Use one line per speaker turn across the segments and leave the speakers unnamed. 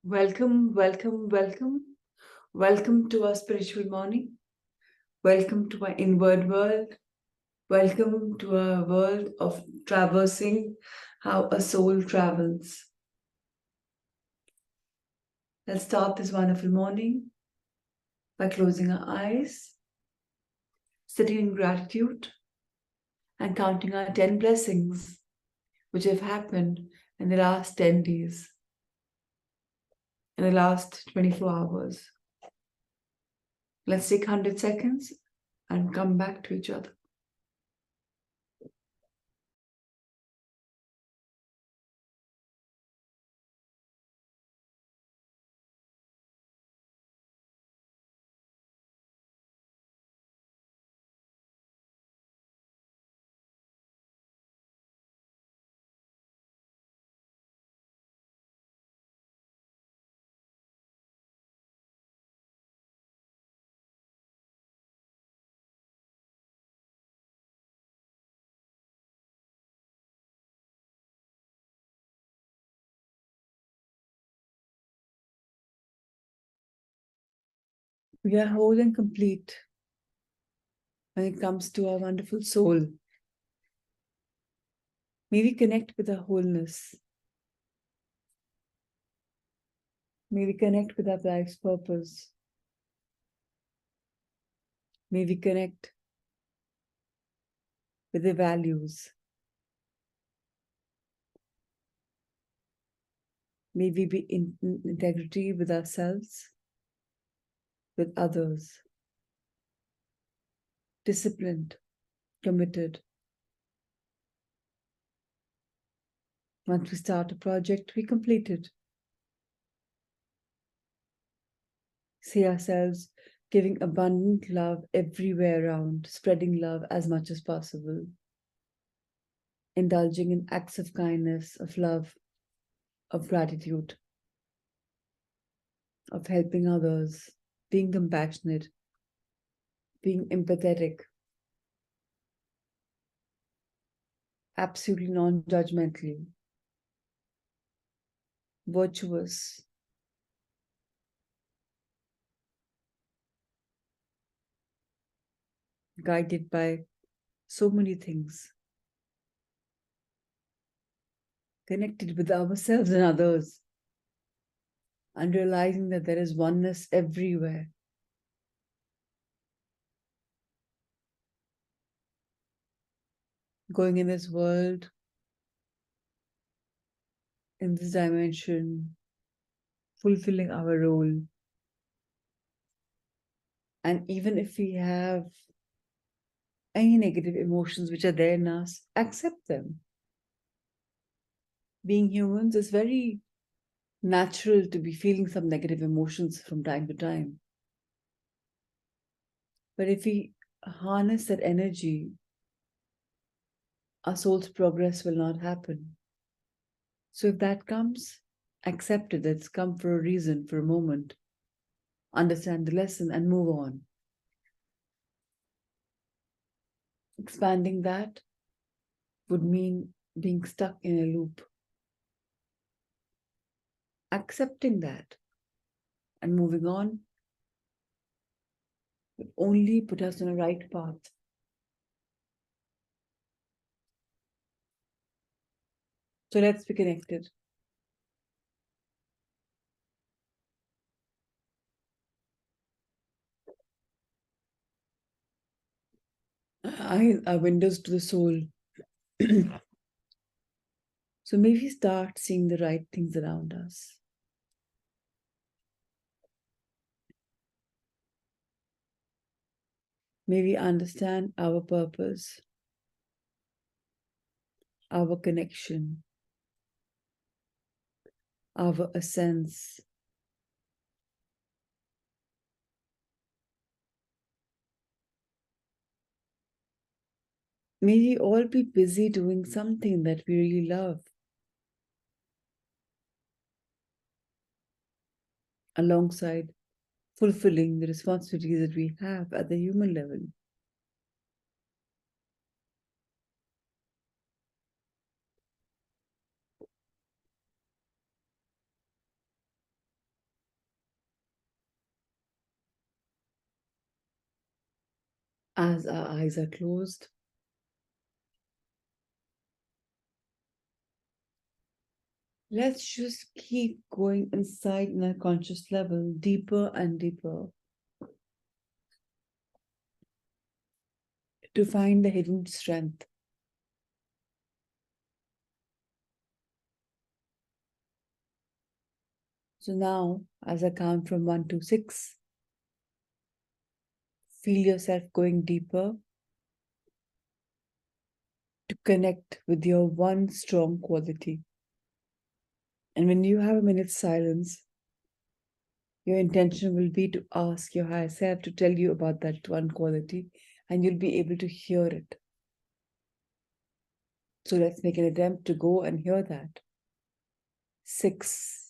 Welcome, welcome, welcome. Welcome to our spiritual morning. Welcome to our inward world. Welcome to a world of traversing how a soul travels. Let's start this wonderful morning by closing our eyes, sitting in gratitude, and counting our 10 blessings which have happened in the last 10 days, in the last 24 hours. Let's take 100 seconds and come back to each other. We are whole and complete when it comes to our wonderful soul. May we connect with our wholeness. May we connect with our life's purpose. May we connect with the values. May we be in integrity with ourselves, with others, disciplined, committed. Once we start a project, we complete it. See ourselves giving abundant love everywhere around, spreading love as much as possible, indulging in acts of kindness, of love, of gratitude, of helping others, being compassionate, being empathetic, absolutely non-judgmentally, virtuous, guided by so many things, connected with ourselves and others, and realizing that there is oneness everywhere. Going in this world, in this dimension, fulfilling our role. And even if we have any negative emotions which are there in us, accept them. Being humans is very natural to be feeling some negative emotions from time to time. But if we harness that energy, our soul's progress will not happen. So if that comes, accept it. It's come for a reason, for a moment. Understand the lesson and move on. Expanding that would mean being stuck in a loop. Accepting that and moving on would only put us on a right path. So let's be connected. Eyes are windows to the soul. So maybe start seeing the right things around us. May we understand our purpose, our connection, our essence. May we all be busy doing something that we really love, alongside fulfilling the responsibilities that we have at the human level. As our eyes are closed, let's just keep going inside in our conscious level, deeper and deeper, to find the hidden strength. So now, as I count from 1 to 6, feel yourself going deeper to connect with your one strong quality. And when you have a minute's silence, your intention will be to ask your higher self to tell you about that one quality, and you'll be able to hear it. So let's make an attempt to go and hear that. 6.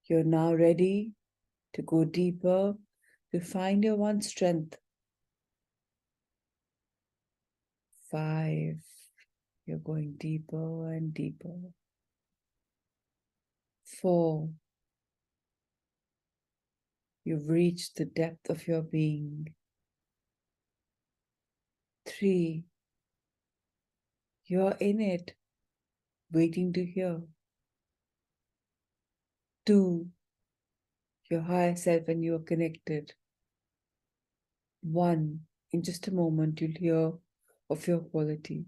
You're now ready to go deeper, to find your one strength. 5. You're going deeper and deeper. 4. You've reached the depth of your being. 3. You're in it, waiting to hear. 2. Your higher self and you are connected. 1. In just a moment, you'll hear of your quality.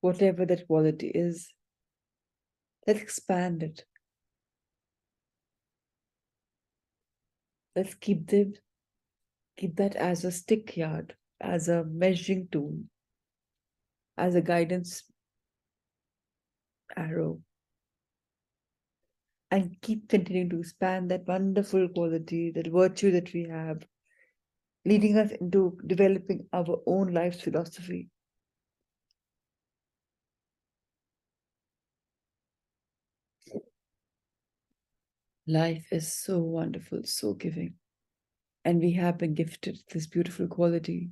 Whatever that quality is, let's expand it. Let's keep that as a stick yard, as a measuring tool, as a guidance arrow, and keep continuing to expand that wonderful quality, that virtue that we have, leading us into developing our own life's philosophy. Life is so wonderful, so giving, and we have been gifted this beautiful quality.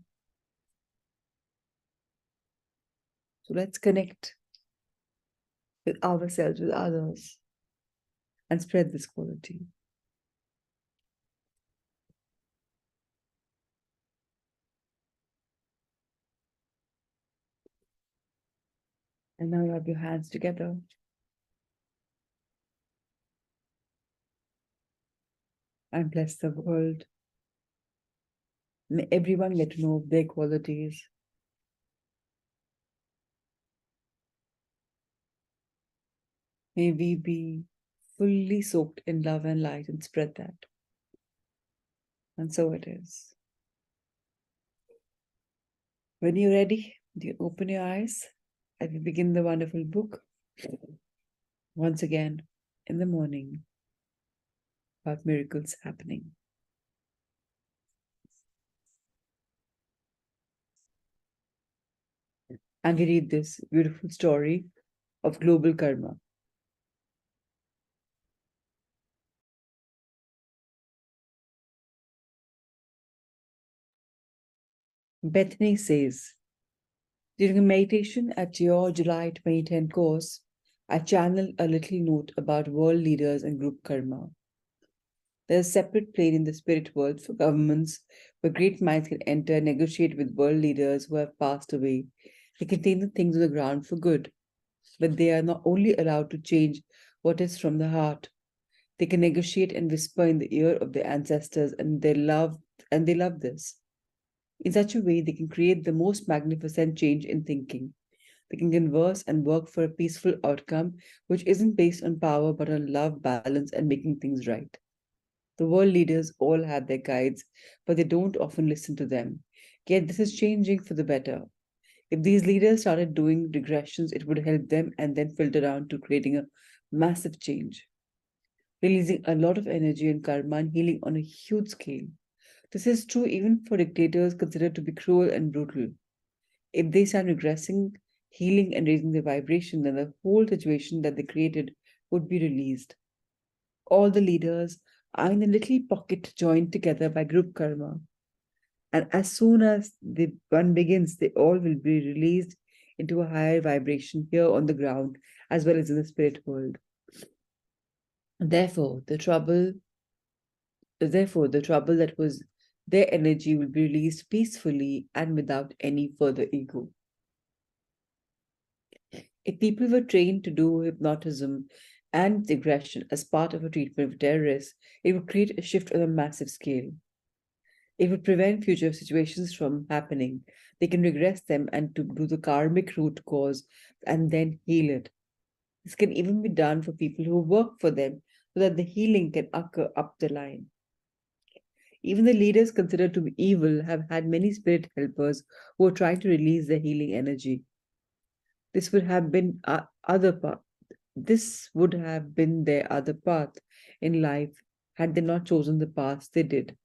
So let's connect with ourselves, with others, and spread this quality. And now rub your hands together. And bless the world. May everyone get to know their qualities. May we be fully soaked in love and light and spread that. And so it is. When you're ready, you open your eyes and we begin the wonderful book once again in the morning about miracles happening. And we read this beautiful story of global karma. Bethany says, during a meditation at your July 2010 course, I channeled a little note about world leaders and group karma. There's a separate plane in the spirit world for governments where great minds can enter and negotiate with world leaders who have passed away. They contain the things on the ground for good, but they are not only allowed to change what is from the heart. They can negotiate and whisper in the ear of their ancestors, and they love this. In such a way, they can create the most magnificent change in thinking. They can converse and work for a peaceful outcome which isn't based on power but on love, balance, and making things right. The world leaders all have their guides, but they don't often listen to them. Yet this is changing for the better. If these leaders started doing regressions, it would help them and then filter down to creating a massive change, releasing a lot of energy and karma and healing on a huge scale. This is true even for dictators considered to be cruel and brutal. If they start regressing,
healing and raising the vibration, then the whole situation that they created would be released. All the leaders are in a little pocket joined together by group karma. And as soon as the one begins, they all will be released into a higher vibration here on the ground as well as in the spirit world. Therefore, the trouble that was their energy will be released peacefully and without any further ego. If people were trained to do hypnotism and aggression as part of a treatment of terrorists, it would create a shift on a massive scale. It would prevent future situations from happening. They can regress them and to do the karmic root cause and then heal it. This can even be done for people who work for them so that the healing can occur up the line. Even the leaders considered to be evil have had many spirit helpers who are trying to release their healing energy. This would have been other path. This would have been their other path in life had they not chosen the path they did.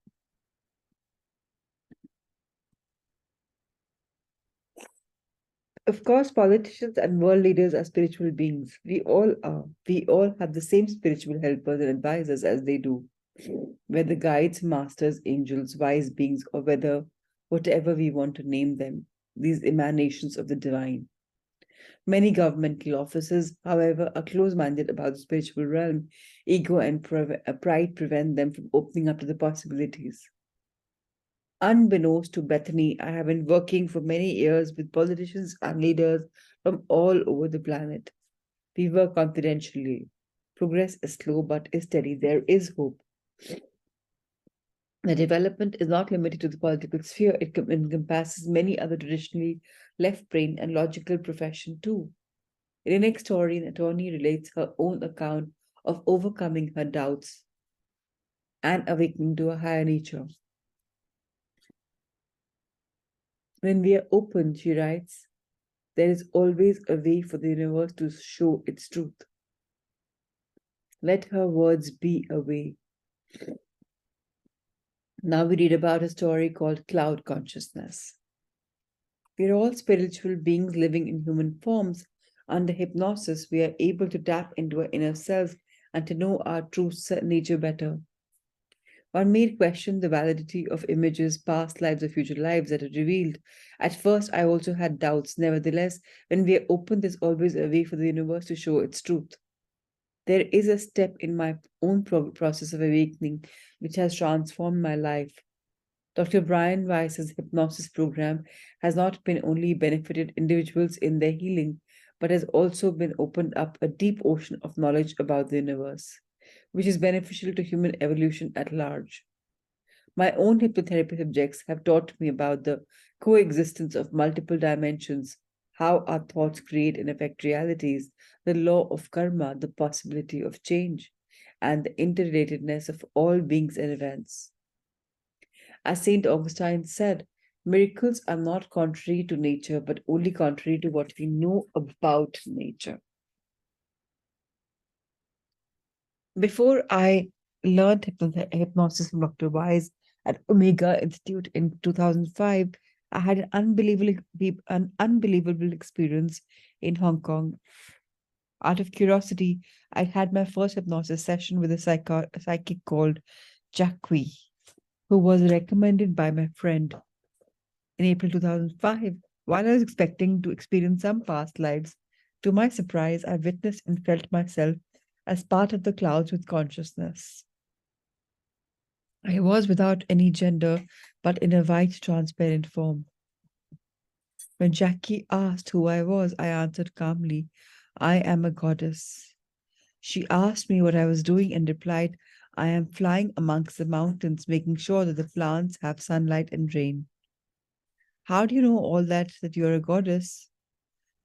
Of course, politicians and world leaders are spiritual beings. We all are. We all have the same spiritual helpers and advisors as they do. Whether guides, masters, angels, wise beings, or whether whatever we want to name them, these emanations of the divine. Many governmental officers, however, are close minded about the spiritual realm. Ego and pride prevent them from opening up to the possibilities. Unbeknownst to Bethany, I have been working for many years with politicians and leaders from all over the planet. We work confidentially. Progress is slow but is steady. There is hope. The development is not limited to the political sphere, it encompasses many other traditionally left brain and logical profession too. In the next story, an attorney relates her own account of overcoming her doubts and awakening to a higher nature. When we are open, she writes, there is always a way for the universe to show its truth. Let her words be a way. Now we read about a story called Cloud Consciousness. We're all spiritual beings living in human forms. Under hypnosis, we are able to tap into our inner selves and to know our true nature better. One may question the validity of images, past lives, or future lives that are revealed. At first, I also had doubts. Nevertheless, when we are open, there's always a way for the universe to show its truth. There is a step in my own process of awakening which has transformed my life. Dr. Brian Weiss's hypnosis program has not been only benefited individuals in their healing, but has also been opened up a deep ocean of knowledge about the universe, which is beneficial to human evolution at large. My own hypnotherapy subjects have taught me about the coexistence of multiple dimensions, how our thoughts create and affect realities, the law of karma, the possibility of change, and the interrelatedness of all beings and events. As Saint Augustine said, miracles are not contrary to nature, but only contrary to what we know about nature. Before I learned hypnosis from Dr. Wise at Omega Institute in 2005, I had an unbelievable experience in Hong Kong. Out of curiosity, I had my first hypnosis session with a psychic called Jacqui, who was recommended by my friend. In April 2005, while I was expecting to experience some past lives, to my surprise, I witnessed and felt myself as part of the clouds with consciousness. I was without any gender, but in a white, transparent form. When Jackie asked who I was, I answered calmly, I am a goddess. She asked me what I was doing and replied, I am flying amongst the mountains, making sure that the plants have sunlight and rain. How do you know all that you're a goddess?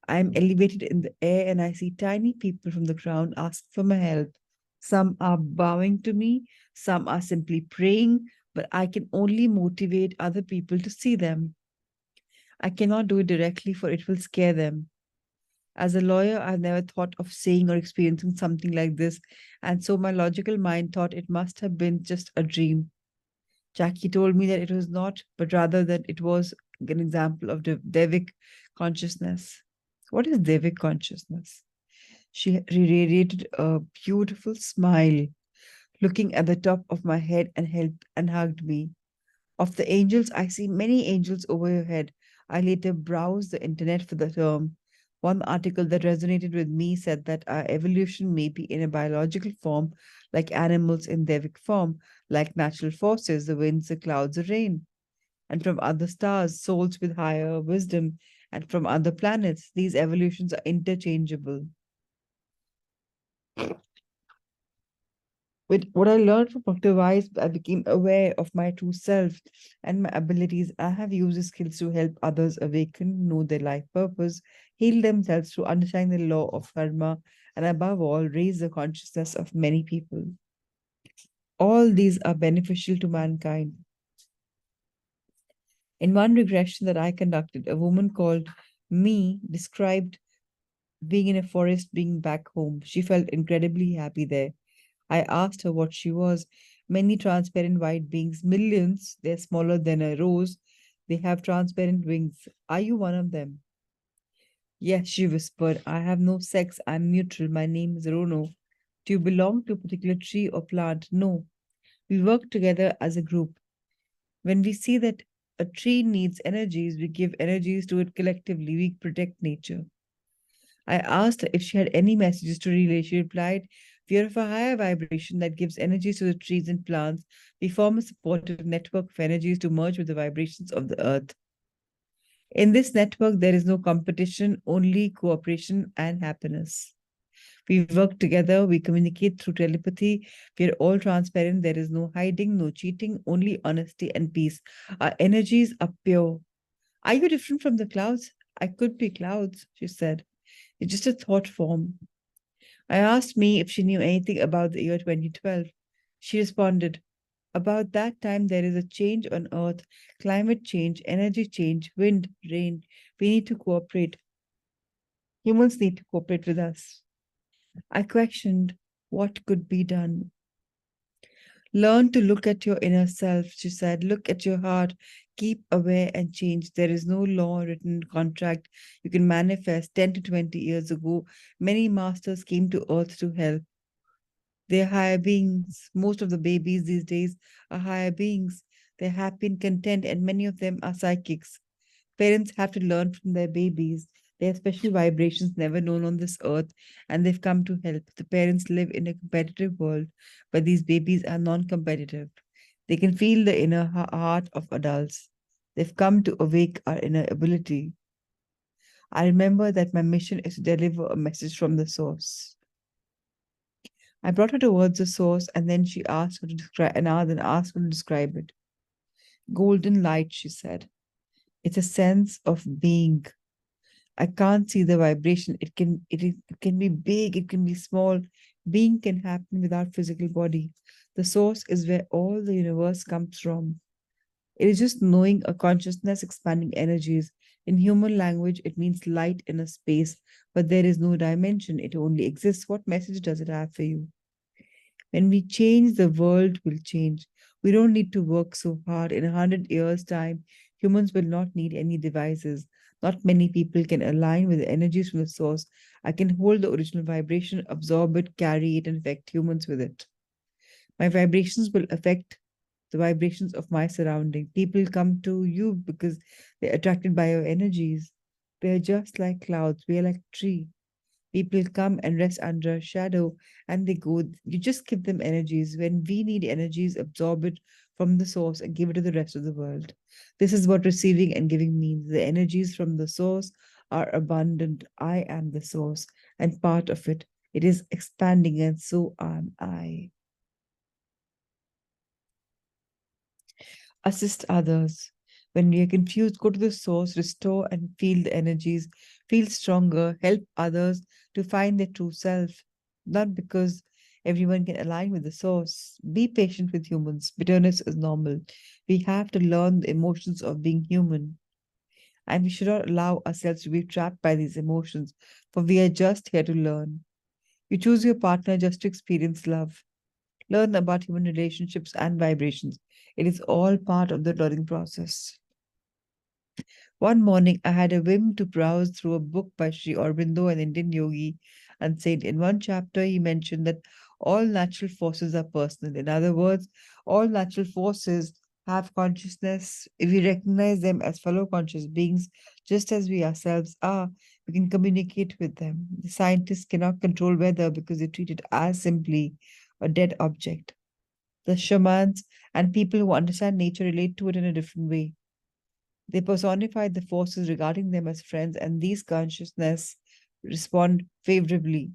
I am elevated in the air and I see tiny people from the ground ask for my help. Some are bowing to me, some are simply praying, but I can only motivate other people to see them. I cannot do it directly, for it will scare them. As a lawyer, I've never thought of saying or experiencing something like this, and so my logical mind thought it must have been just a dream. Jackie told me that it was not, but rather that it was an example of Devic consciousness. What is Devic consciousness? She radiated a beautiful smile, looking at the top of my head and helped and hugged me. Of the angels, I see many angels over your head. I later browsed the internet for the term. One article that resonated with me said that our evolution may be in a biological form, like animals in Devic form, like natural forces, the winds, the clouds, the rain, and from other stars, souls with higher wisdom, and from other planets. These evolutions are interchangeable. With what I learned from Dr. Weiss, I became aware of my true self and my abilities. I have used these skills to help others awaken, know their life purpose, heal themselves through understanding the law of karma, and above all, raise the consciousness of many people. All these are beneficial to mankind. In one regression that I conducted, a woman called me described being in a forest, being back home. She felt incredibly happy there. I asked her what she was. Many transparent white beings, millions, they're smaller than a rose. They have transparent wings. Are you one of them? Yes, she whispered. I have no sex. I'm neutral. My name is Rono. Do you belong to a particular tree or plant? No. We work together as a group. When we see that a tree needs energies, we give energies to it collectively. We protect nature. I asked her if she had any messages to relay. She replied, we are of a higher vibration that gives energies to the trees and plants. We form a supportive network of energies to merge with the vibrations of the earth. In this network, there is no competition, only cooperation and happiness. We work together, we communicate through telepathy. We are all transparent. There is no hiding, no cheating, only honesty and peace. Our energies are pure. Are you different from the clouds? I could be clouds, she said. It's just a thought form. I asked me if she knew anything about the year 2012. She responded, about that time, there is a change on Earth, climate change, energy change, wind, rain. We need to cooperate. Humans need to cooperate with us. I questioned what could be done. Learn to look at your inner self, she said. Look at your heart. Keep aware and change. There is no law, written contract you can manifest. 10 to 20 years ago, many masters came to Earth to help. They're higher beings. Most of the babies these days are higher beings. They're happy and content, and many of them are psychics. Parents have to learn from their babies. They have special vibrations never known on this earth, and they've come to help. The parents live in a competitive world, but these babies are non competitive. They can feel the inner heart of adults. They've come to awake our inner ability. I remember that my mission is to deliver a message from the source. I brought her towards the source, and then she asked her to describe, and I then asked her to describe it. Golden light, she said. It's a sense of being. I can't see the vibration. It can be big, it can be small. Being can happen without physical body. The source is where all the universe comes from. It is just knowing a consciousness expanding energies. In human language, it means light in a space, but there is no dimension. It only exists. What message does it have for you? When we change, the world will change. We don't need to work so hard. In 100 years' time, humans will not need any devices. Not many people can align with the energies from the source. I can hold the original vibration, absorb it, carry it, and affect humans with it. My vibrations will affect the vibrations of my surrounding. People come to you because they're attracted by your energies. They're just like clouds. We are like tree. People come and rest under a shadow and they go. You just give them energies. When we need energies, absorb it from the source and give it to the rest of the world. This is what receiving and giving means. The energies from the source are abundant. I am the source and part of it. It is expanding, and so am I. Assist others. When we are confused, go to the source, restore and feel the energies, feel stronger, help others to find their true self. Not because everyone can align with the source. Be patient with humans. Bitterness is normal. We have to learn the emotions of being human. And we should not allow ourselves to be trapped by these emotions, for we are just here to learn. You choose your partner just to experience love. Learn about human relationships and vibrations. It is all part of the learning process. One morning, I had a whim to browse through a book by Sri Aurobindo, an Indian yogi, and said in one chapter he mentioned that all natural forces are personal. In other words, all natural forces have consciousness. If we recognize them as fellow conscious beings, just as we ourselves are, we can communicate with them. The scientists cannot control weather because they treat it as simply a dead object. The shamans and people who understand nature relate to it in a different way. They personify the forces regarding them as friends, and these consciousness respond favorably.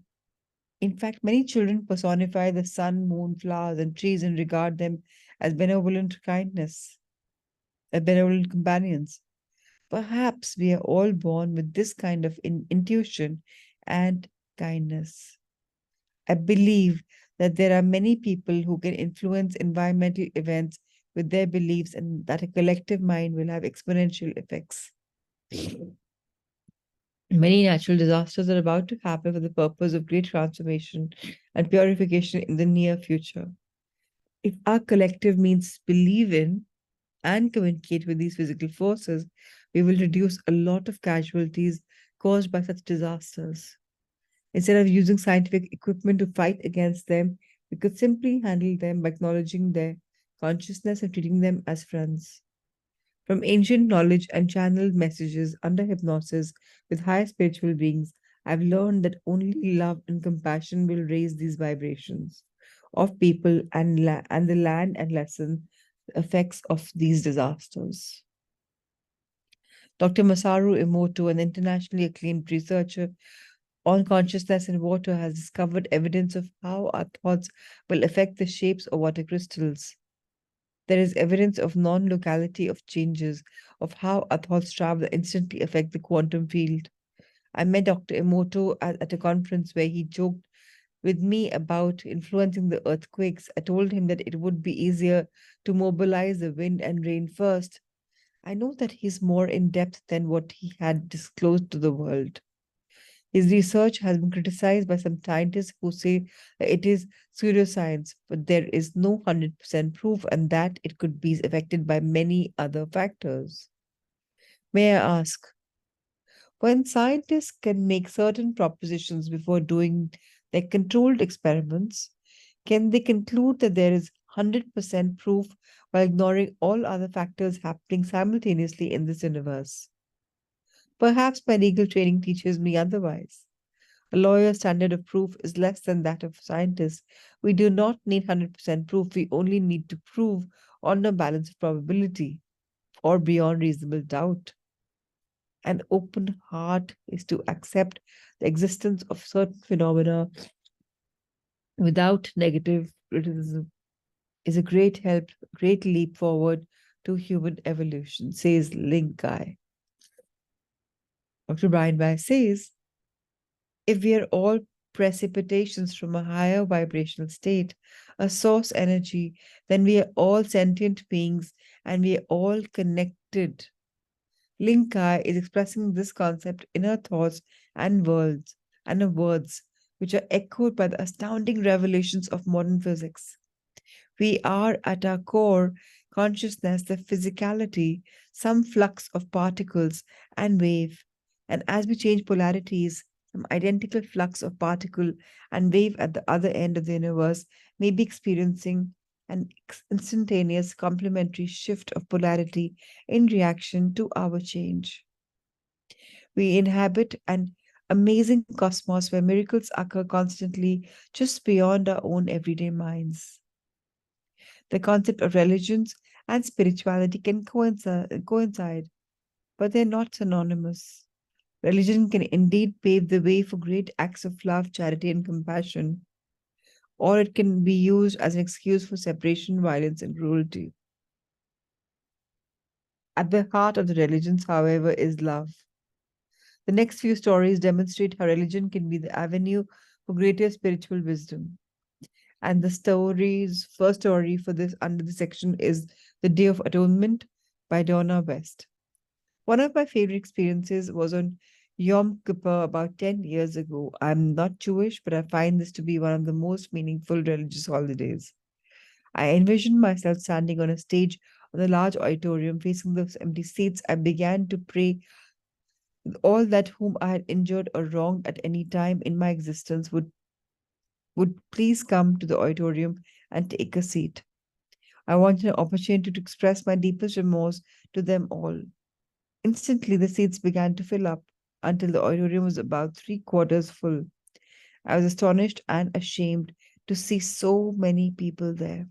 In fact, many children personify the sun, moon, flowers, and trees and regard them as benevolent companions. Perhaps we are all born with this kind of intuition and kindness. I believe that there are many people who can influence environmental events with their beliefs and that a collective mind will have exponential effects. Many natural disasters are about to happen for the purpose of great transformation and purification in the near future. If our collective means believe in and communicate with these physical forces, we will reduce a lot of casualties caused by such disasters. Instead of using scientific equipment to fight against them, we could simply handle them by acknowledging their consciousness and treating them as friends. From ancient knowledge and channeled messages under hypnosis with higher spiritual beings, I've learned that only love and compassion will raise these vibrations of people and the land and lessen the effects of these disasters. Dr. Masaru Emoto, an internationally acclaimed researcher on consciousness in water, has discovered evidence of how our thoughts will affect the shapes of water crystals. There is evidence of non-locality of changes of how our thoughts travel that instantly affect the quantum field. I met Dr. Emoto at a conference where he joked with me about influencing the earthquakes. I told him that it would be easier to mobilize the wind and rain first. I know that he's more in depth than what he had disclosed to the world. His research has been criticized by some scientists who say that it is pseudoscience, but there is no 100% proof and that it could be affected by many other factors. May I ask, when scientists can make certain propositions before doing their controlled experiments, can they conclude that there is 100% proof while ignoring all other factors happening simultaneously in this universe? Perhaps my legal training teaches me otherwise. A lawyer's standard of proof is less than that of scientists. We do not need 100% proof. We only need to prove on a balance of probability or beyond reasonable doubt. An open heart is to accept the existence of certain phenomena without negative criticism is a great help, great leap forward to human evolution, says Ling Kai. Dr. Brian Weiss says, if we are all precipitations from a higher vibrational state, a source energy, then we are all sentient beings and we are all connected. Ling Kai is expressing this concept in her thoughts and words, which are echoed by the astounding revelations of modern physics. We are at our core consciousness, the physicality, some flux of particles and wave. And as we change polarities, some identical flux of particle and wave at the other end of the universe may be experiencing an instantaneous complementary shift of polarity in reaction to our change. We inhabit an amazing cosmos where miracles occur constantly just beyond our own everyday minds. The concept of religions and spirituality can coincide, but they're not synonymous. Religion can indeed pave the way for great acts of love, charity, and compassion, or it can be used as an excuse for separation, violence, and cruelty. At the heart of the religions, however, is love. The next few stories demonstrate how religion can be the avenue for greater spiritual wisdom. And the first story for this under the section is The Day of Atonement by Donna West. One of my favorite experiences was on Yom Kippur about 10 years ago. I'm not Jewish, but I find this to be one of the most meaningful religious holidays. I envisioned myself standing on a stage On the large auditorium facing those empty seats, I began to pray that all that whom I had injured or wronged at any time in my existence would please come to the auditorium and take a seat. I wanted an opportunity to express my deepest remorse to them all. Instantly, the seats began to fill up until the auditorium was about three-quarters full. I was astonished and ashamed to see so many people there.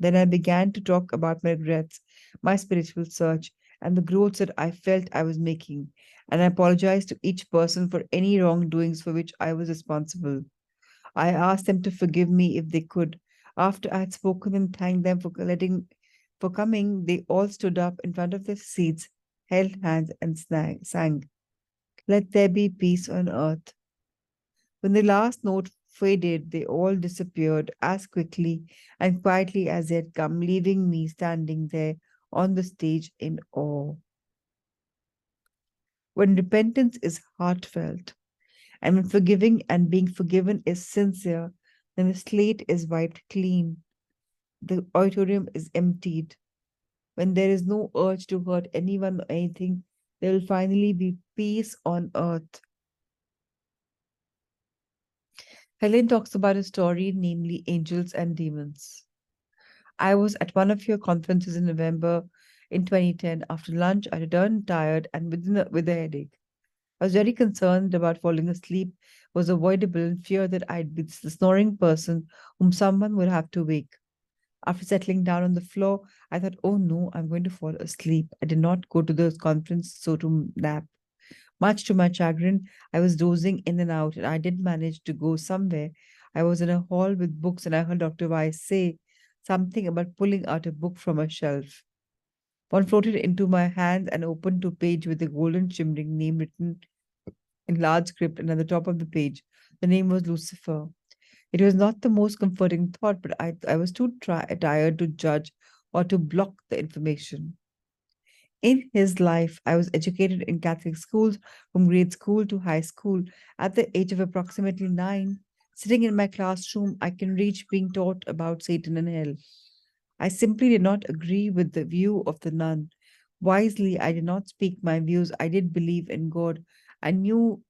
Then I began to talk about my regrets, my spiritual search, and the growth that I felt I was making, and I apologized to each person for any wrongdoings for which I was responsible. I asked them to forgive me if they could. After I had spoken and thanked them for coming, they all stood up in front of their seats, held hands, and sang, "Let there be peace on earth." When the last note faded, they all disappeared as quickly and quietly as they had come, leaving me standing there on the stage in awe. When repentance is heartfelt, and when forgiving and being forgiven is sincere, then the slate is wiped clean, the auditorium is emptied. When there is no urge to hurt anyone or anything, there will finally be peace on earth. Helen talks about a story, namely angels and demons. I was at one of your conferences in November in 2010. After lunch, I returned tired and with a headache. I was very concerned about falling asleep was avoidable and fear that I'd be the snoring person whom someone would have to wake. After settling down on the floor, I thought, oh no, I'm going to fall asleep. I did not go to the conference so to nap. Much to my chagrin, I was dozing in and out, and I did manage to go somewhere. I was in a hall with books, and I heard Dr. Weiss say something about pulling out a book from a shelf. One floated into my hand and opened to a page with a golden shimmering name written in large script, and at the top of the page, the name was Lucifer. It was not the most comforting thought, but I was too tired to judge or to block the information. In his life, I was educated in Catholic schools from grade school to high school. At the age of approximately 9, sitting in my classroom, I can reach being taught about Satan and hell. I simply did not agree with the view of the nun. Wisely, I did not speak my views. I did believe in God. I knew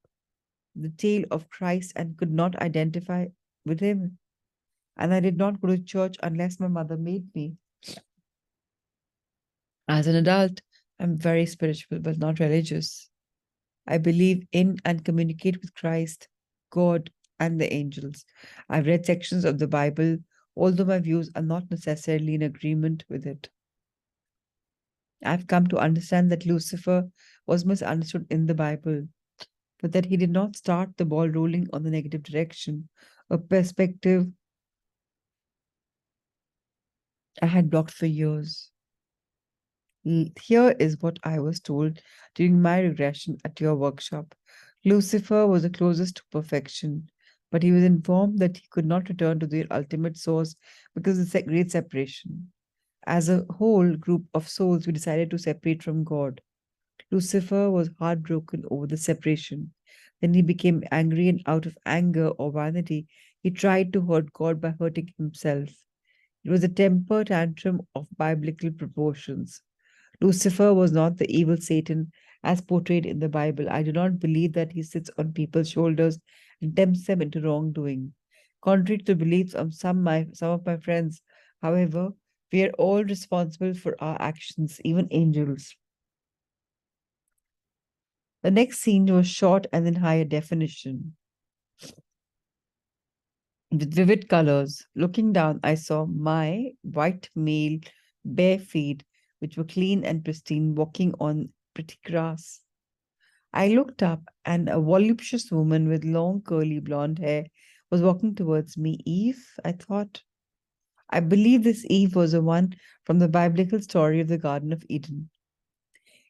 the tale of Christ and could not identify with him. And I did not go to church unless my mother made me. As an adult, I'm very spiritual but not religious. I believe in and communicate with Christ, God, and the angels. I've read sections of the Bible, although my views are not necessarily in agreement with it. I've come to understand that Lucifer was misunderstood in the Bible, but that he did not start the ball rolling on the negative direction, a perspective I had blocked for years. Here is what I was told during my regression at your workshop. Lucifer was the closest to perfection, but he was informed that he could not return to the ultimate source because of the great separation. As a whole group of souls, we decided to separate from God. Lucifer was heartbroken over the separation. Then he became angry, and out of anger or vanity, he tried to hurt God by hurting himself. It was a temper tantrum of biblical proportions. Lucifer was not the evil Satan as portrayed in the Bible. I do not believe that he sits on people's shoulders and tempts them into wrongdoing. Contrary to the beliefs of some of my friends, however, we are all responsible for our actions, even angels. The next scene was short and in higher definition, with vivid colors. Looking down, I saw my white male bare feet, which were clean and pristine, walking on pretty grass. I looked up, and a voluptuous woman with long curly blonde hair was walking towards me. Eve, I thought. I believe this Eve was the one from the biblical story of the Garden of Eden.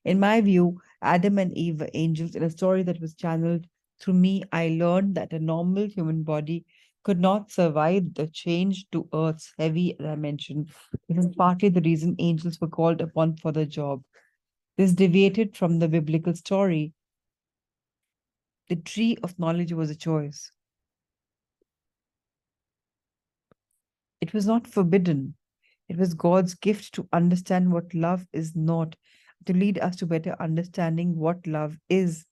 In my view, Adam and Eve were angels in a story that was channeled through me. I learned that a normal human body could not survive the change to Earth's heavy dimension. This is partly the reason angels were called upon for the job. This deviated from the biblical story. The tree of knowledge was a choice. It was not forbidden. It was God's gift to understand what love is not, to lead us to better understanding what love is.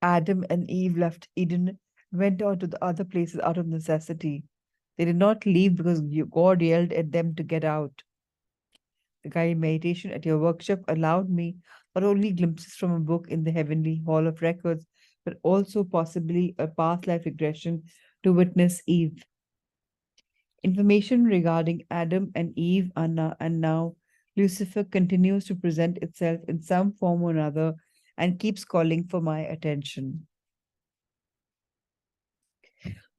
Adam and Eve left Eden, went on to the other places out of necessity. They did not leave because God yelled at them to get out. The guided meditation at your workshop allowed me not only glimpses from a book in the heavenly hall of records, but also possibly a past life regression to witness Eve. Information regarding Adam and Eve and now Lucifer continues to present itself in some form or another and keeps calling for my attention.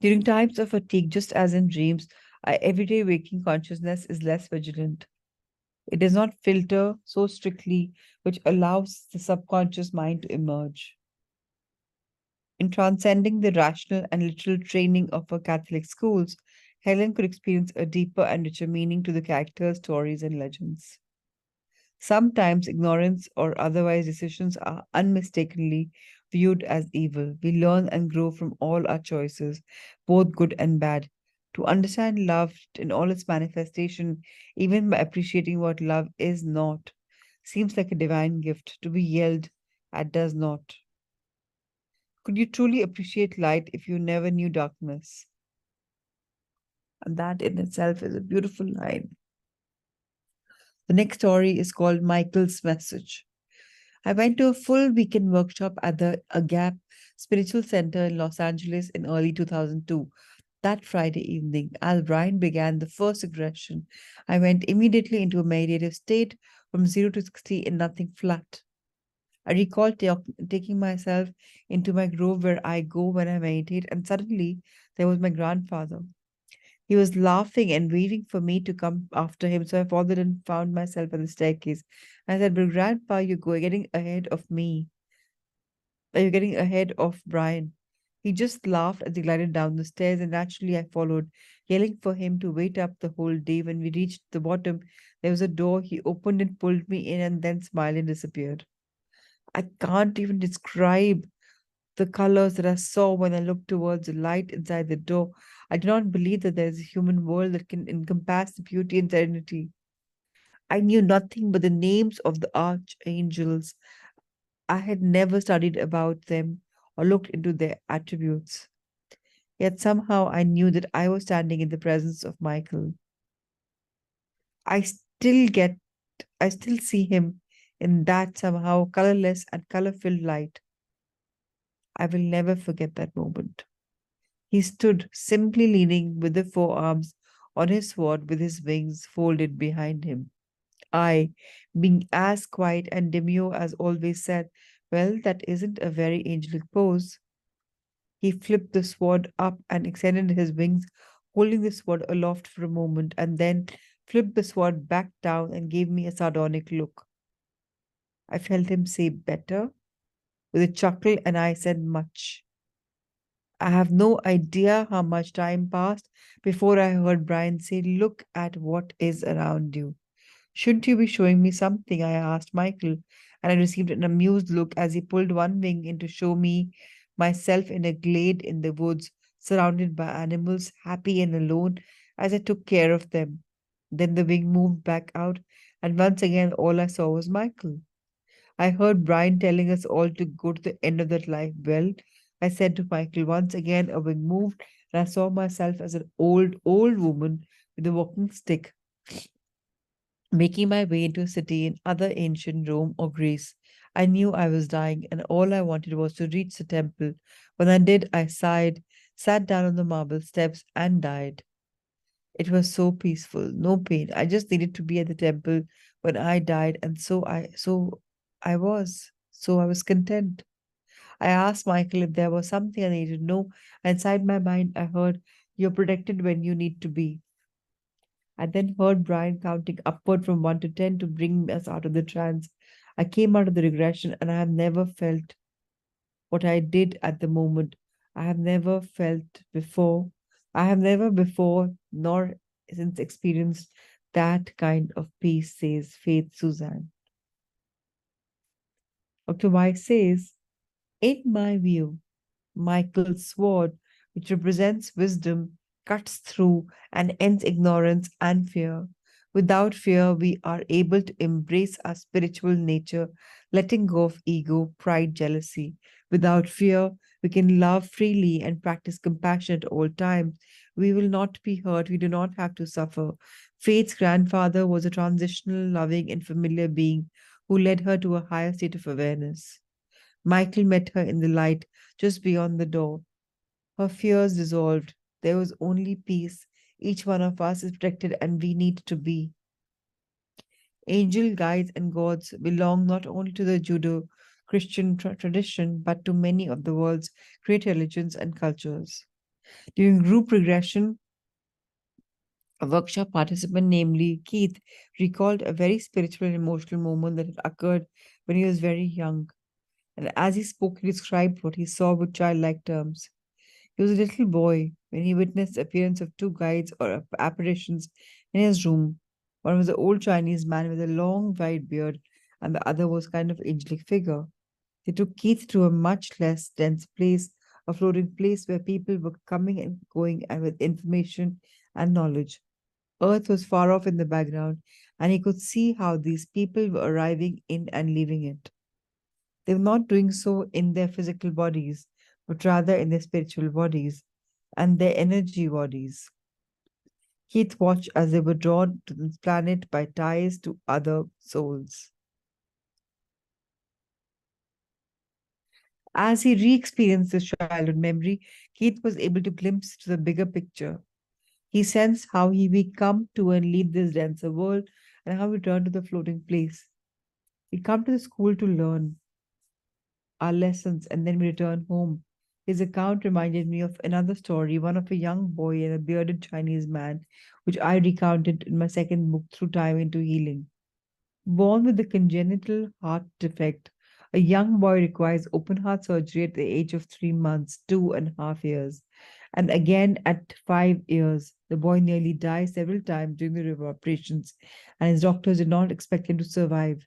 During times of fatigue, just as in dreams, our everyday waking consciousness is less vigilant. It does not filter so strictly, which allows the subconscious mind to emerge. In transcending the rational and literal training of her Catholic schools, Helen could experience a deeper and richer meaning to the characters, stories, and legends. Sometimes ignorance or otherwise decisions are unmistakably viewed as evil. We learn and grow from all our choices, both good and bad. To understand love in all its manifestation, even by appreciating what love is not, seems like a divine gift to be yelled at does not. Could you truly appreciate light if you never knew darkness? And that in itself is a beautiful line. The next story is called Michael's Message. I went to a full weekend workshop at the Agap Spiritual Center in Los Angeles in early 2002. That Friday evening, as Brian began the first aggression, I went immediately into a meditative state from 0 to 60 in nothing flat. I recall taking myself into my grove where I go when I meditate, and suddenly there was my grandfather. He was laughing and waiting for me to come after him, so I followed and found myself on the staircase. I said, "But Grandpa, getting ahead of me. You're getting ahead of Brian." He just laughed as he glided down the stairs, and naturally I followed, yelling for him to wait up the whole day. When we reached the bottom, there was a door. He opened and pulled me in, and then smiled and disappeared. I can't even describe the colors that I saw when I looked towards the light inside the door. I do not believe that there is a human world that can encompass the beauty and serenity. I knew nothing but the names of the archangels. I had never studied about them or looked into their attributes. Yet somehow I knew that I was standing in the presence of Michael. I still get, I still see him in that somehow colorless and color filled light. I will never forget that moment. He stood simply leaning with the forearms on his sword with his wings folded behind him. I, being as quiet and demure as always, said, "Well, that isn't a very angelic pose." He flipped the sword up and extended his wings, holding the sword aloft for a moment, and then flipped the sword back down and gave me a sardonic look. I felt him say, "Better?" with a chuckle, and I said, "Much." I have no idea how much time passed before I heard Brian say, "Look at what is around you." "Shouldn't you be showing me something?" I asked Michael, and I received an amused look as he pulled one wing in to show me myself in a glade in the woods, surrounded by animals, happy and alone as I took care of them. Then the wing moved back out, and once again all I saw was Michael. I heard Brian telling us all to go to the end of that life. Well, I said to Michael, once again a wing moved, and I saw myself as an old woman with a walking stick, making my way into a city in other ancient Rome or Greece. I knew I was dying, and all I wanted was to reach the temple. When I did, I sighed, sat down on the marble steps, and died. It was so peaceful, no pain. I just needed to be at the temple when I died, and so I was content. I asked Michael if there was something I needed to know, and inside my mind I heard, "You're protected when you need to be." I then heard Brian counting upward from 1 to 10 to bring us out of the trance. I came out of the regression, and I have never felt what I did at the moment. I have never felt before. I have never before nor since experienced that kind of peace, says Faith Suzanne. Dr. Weiss says, in my view, Michael's sword, which represents wisdom, cuts through and ends ignorance and fear. Without fear, we are able to embrace our spiritual nature, letting go of ego, pride, jealousy. Without fear, we can love freely and practice compassion at all times. We will not be hurt. We do not have to suffer. Faith's grandfather was a transitional, loving, and familiar being who led her to a higher state of awareness. Michael met her in the light just beyond the door. Her fears dissolved. There was only peace. Each one of us is protected, and we need to be. Angel guides and gods belong not only to the Judo Christian tradition, but to many of the world's great religions and cultures. During group regression, a workshop participant, namely Keith, recalled a very spiritual and emotional moment that had occurred when he was very young. And as he spoke, he described what he saw with childlike terms. He was a little boy when he witnessed the appearance of two guides or apparitions in his room. One was an old Chinese man with a long white beard, and the other was kind of angelic figure. They took Keith to a much less dense place, a floating place where people were coming and going and with information and knowledge. Earth was far off in the background, and he could see how these people were arriving in and leaving it. They were not doing so in their physical bodies, but rather in their spiritual bodies and their energy bodies. Keith watched as they were drawn to this planet by ties to other souls. As he re experienced this childhood memory, Keith was able to glimpse to the bigger picture. He sensed how we come to and leave this denser world and how we return to the floating place. We come to the school to learn our lessons and then we return home. His account reminded me of another story, one of a young boy and a bearded Chinese man, which I recounted in my second book, Through Time into Healing. Born with a congenital heart defect, a young boy requires open heart surgery at the age of 3 months, 2.5 years. And again at 5 years, the boy nearly died several times during the operations, and his doctors did not expect him to survive.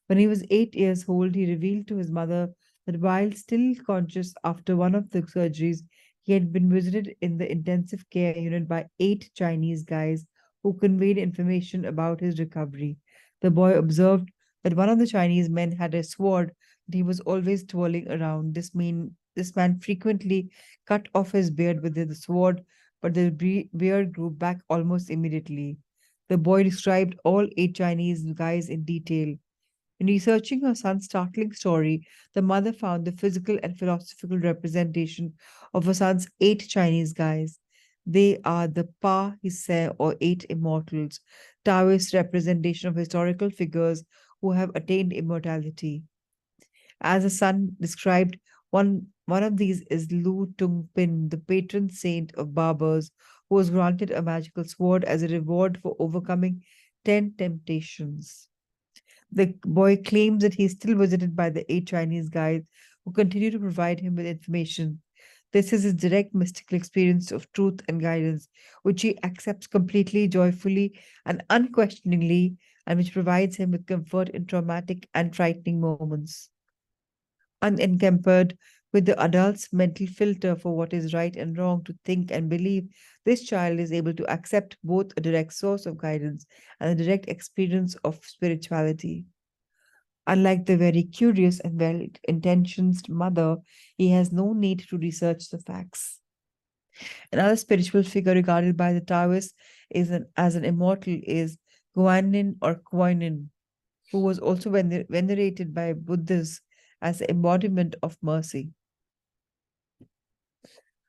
When he was 8 years old, he revealed to his mother that while still conscious after one of the surgeries, he had been visited in the intensive care unit by 8 Chinese guys who conveyed information about his recovery. The boy observed that one of the Chinese men had a sword that he was always twirling around. This man frequently cut off his beard with the sword, but the beard grew back almost immediately. The boy described all 8 Chinese guys in detail. In researching her son's startling story, the mother found the physical and philosophical representation of her son's 8 Chinese guys. They are the Pa Hisse or 8 immortals, Taoist representation of historical figures who have attained immortality. As the son described, one of these is Lu Tung Pin, the patron saint of barbers, who was granted a magical sword as a reward for overcoming 10 temptations. The boy claims that he is still visited by the 8 Chinese guides who continue to provide him with information. This is his direct mystical experience of truth and guidance, which he accepts completely, joyfully, and unquestioningly, and which provides him with comfort in traumatic and frightening moments. Unencumbered with the adult's mental filter for what is right and wrong to think and believe, this child is able to accept both a direct source of guidance and a direct experience of spirituality. Unlike the very curious and well intentioned mother, he has no need to research the facts. Another spiritual figure regarded by the Taoists as an immortal is Guanyin or Guanyin, who was also venerated by Buddhists as the embodiment of mercy,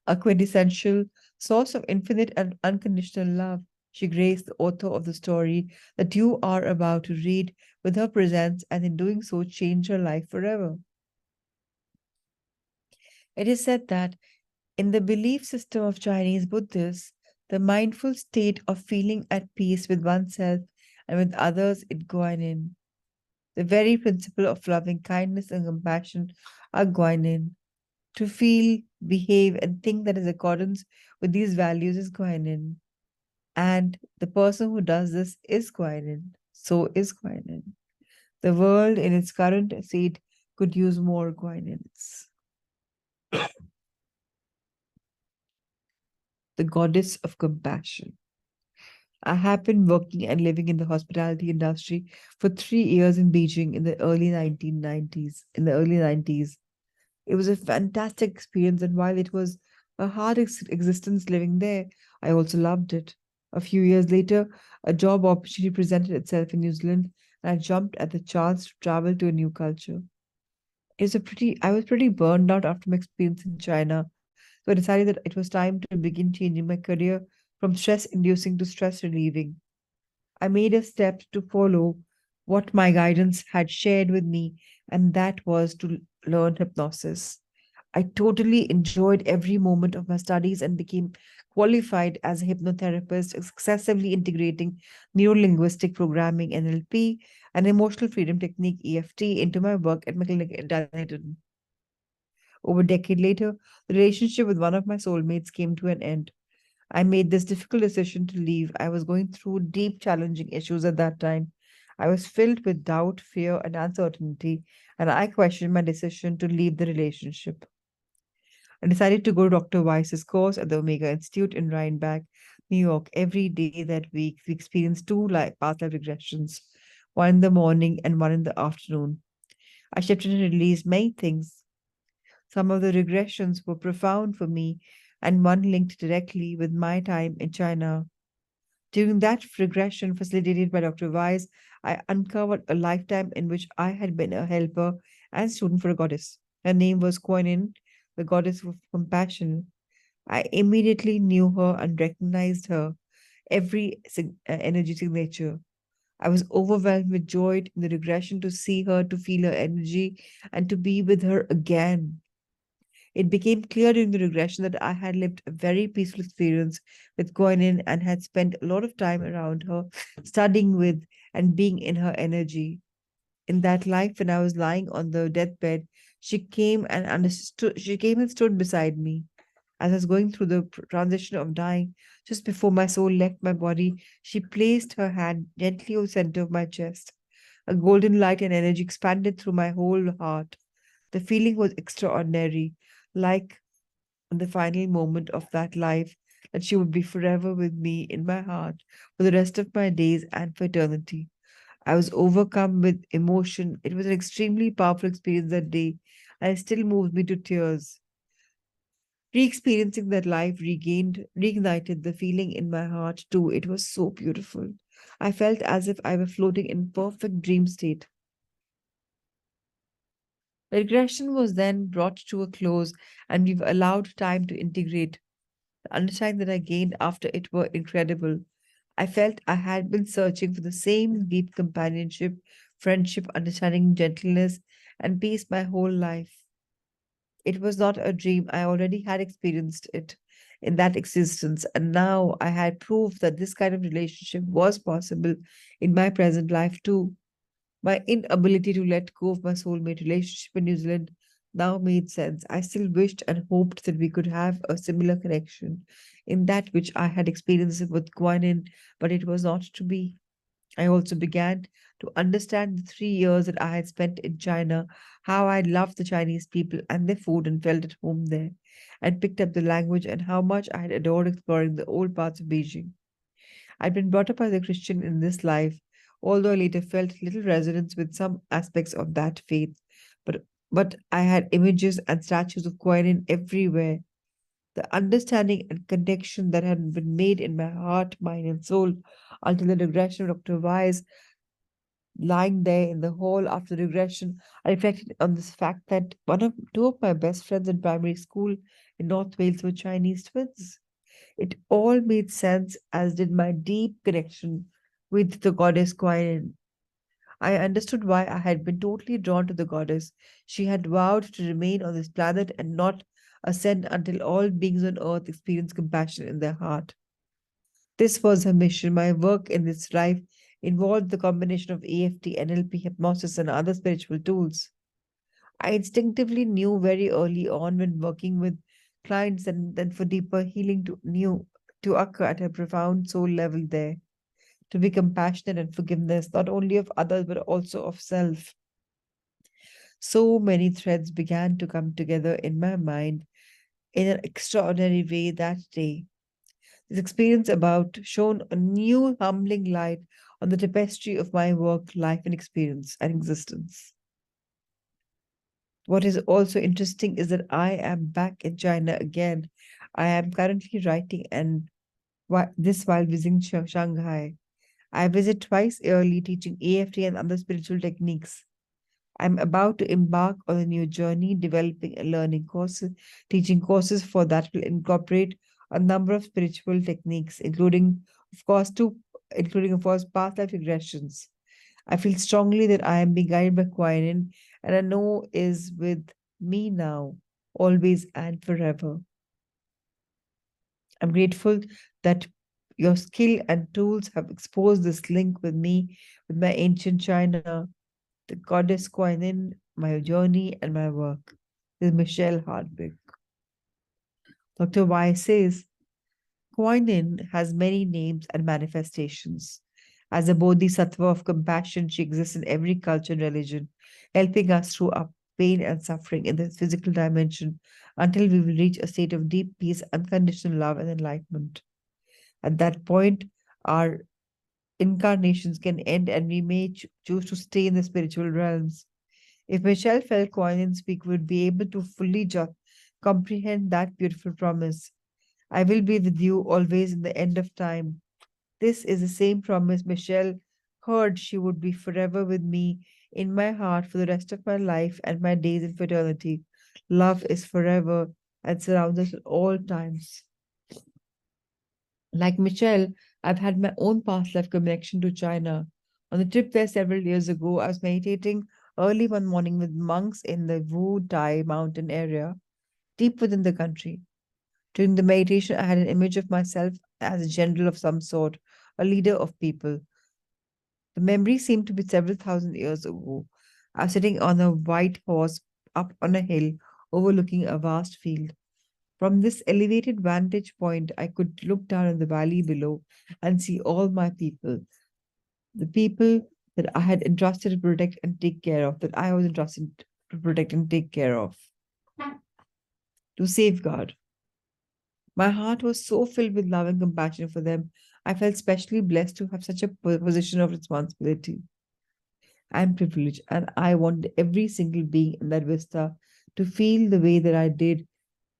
a quintessential source of infinite and unconditional love. She graced the author of the story that you are about to read with her presence, and in doing so, changed her life forever. It is said that in the belief system of Chinese Buddhists, the mindful state of feeling at peace with oneself and with others is Guanyin. The very principle of loving kindness and compassion are Guanyin. To feel, behave, and think that is accordance with these values is Guanyin. And the person who does this is Guanyin. So is Guanyin. The world in its current state could use more Guanyins. The goddess of compassion. I have been working and living in the hospitality industry for 3 years in Beijing in the early 1990s. In the early 90s, it was a fantastic experience, and while it was a hard existence living there, I also loved it. A few years later, a job opportunity presented itself in New Zealand, and I jumped at the chance to travel to a new culture. I was pretty burned out after my experience in China, so I decided that it was time to begin changing my career from stress inducing to stress relieving. I made a step to follow what my guidance had shared with me, and that was to learn hypnosis. I totally enjoyed every moment of my studies and became qualified as a hypnotherapist, successively integrating neurolinguistic programming NLP and emotional freedom technique EFT into my work at my clinic in Dunedin. Over a decade later, the relationship with one of my soulmates came to an end. I made this difficult decision to leave. I was going through deep, challenging issues at that time. I was filled with doubt, fear, and uncertainty, and I questioned my decision to leave the relationship. I decided to go to Dr. Weiss's course at the Omega Institute in Rhinebeck, New York. Every day that week, we experienced two past life regressions, one in the morning and one in the afternoon. I shifted and released many things. Some of the regressions were profound for me, and one linked directly with my time in China. During that regression facilitated by Dr. Weiss, I uncovered a lifetime in which I had been a helper and student for a goddess. Her name was Kuan Yin, the goddess of compassion. I immediately knew her and recognized her every energy signature. I was overwhelmed with joy in the regression to see her, to feel her energy, and to be with her again. It became clear during the regression that I had lived a very peaceful experience with Guanin and had spent a lot of time around her, studying with and being in her energy. In that life, when I was lying on the deathbed, she came and stood beside me. As I was going through the transition of dying, just before my soul left my body, she placed her hand gently over the center of my chest. A golden light and energy expanded through my whole heart. The feeling was extraordinary, like in the final moment of that life, that she would be forever with me in my heart for the rest of my days and for eternity. I was overcome with emotion. It was an extremely powerful experience that day, and it still moves me to tears. Re experiencing that life reignited the feeling in my heart too. It was so beautiful. I felt as if I were floating in perfect dream state. The regression was then brought to a close, and we've allowed time to integrate. The understanding that I gained after it were incredible. I felt I had been searching for the same deep companionship, friendship, understanding, gentleness, and peace my whole life. It was not a dream. I already had experienced it in that existence, and now I had proof that this kind of relationship was possible in my present life too. My inability to let go of my soulmate relationship in New Zealand now made sense. I still wished and hoped that we could have a similar connection in that which I had experienced with Guanin, but it was not to be. I also began to understand the 3 years that I had spent in China, how I loved the Chinese people and their food and felt at home there, and picked up the language and how much I had adored exploring the old parts of Beijing. I'd been brought up as a Christian in this life, although I later felt little resonance with some aspects of that faith. But I had images and statues of Guanyin everywhere. The understanding and connection that had been made in my heart, mind, and soul until the regression of Dr. Wise, lying there in the hall after the regression, I reflected on this fact that two of my best friends in primary school in North Wales were Chinese twins. It all made sense, as did my deep connection with the goddess Guanyin. I understood why I had been totally drawn to the goddess. She had vowed to remain on this planet and not ascend until all beings on earth experience compassion in their heart. This was her mission. My work in this life involved the combination of EFT, NLP, hypnosis, and other spiritual tools. I instinctively knew very early on when working with clients and then for deeper healing to occur at a profound soul level there, to be compassionate and forgiveness, not only of others but also of self. So many threads began to come together in my mind in an extraordinary way that day. This experience about shone a new humbling light on the tapestry of my work, life, and experience and existence. What is also interesting is that I am back in China again. I am currently writing and this while visiting Shanghai. I visit twice yearly teaching AFT and other spiritual techniques. I'm about to embark on a new journey, developing and learning courses, teaching courses for that will incorporate a number of spiritual techniques, including of course past life regressions. I feel strongly that I am being guided by Kuan Yin, and I know is with me now, always and forever. I'm grateful that your skill and tools have exposed this link with me, with my ancient China, the goddess Kuan Yin, my journey, and my work. This is Michelle Hardwick. Dr. Y says Kuan Yin has many names and manifestations. As a bodhisattva of compassion, she exists in every culture and religion, helping us through our pain and suffering in the physical dimension until we will reach a state of deep peace, unconditional love, and enlightenment. At that point, our incarnations can end and we may choose to stay in the spiritual realms. If Michelle felt Kuan Yin speak, we would be able to fully comprehend that beautiful promise. I will be with you always in the end of time. This is the same promise Michelle heard she would be forever with me in my heart for the rest of my life and my days in fraternity. Love is forever and surrounds us at all times. Like Michelle, I've had my own past life connection to China. On a trip there several years ago, I was meditating early one morning with monks in the Wu Tai mountain area, deep within the country. During the meditation, I had an image of myself as a general of some sort, a leader of people. The memory seemed to be several thousand years ago. I was sitting on a white horse up on a hill overlooking a vast field. From this elevated vantage point, I could look down at the valley below and see all my people, the people that I had entrusted to protect and take care of, that I was entrusted to protect and take care of, to safeguard. My heart was so filled with love and compassion for them. I felt specially blessed to have such a position of responsibility and privilege, and I wanted every single being in that vista to feel the way that I did,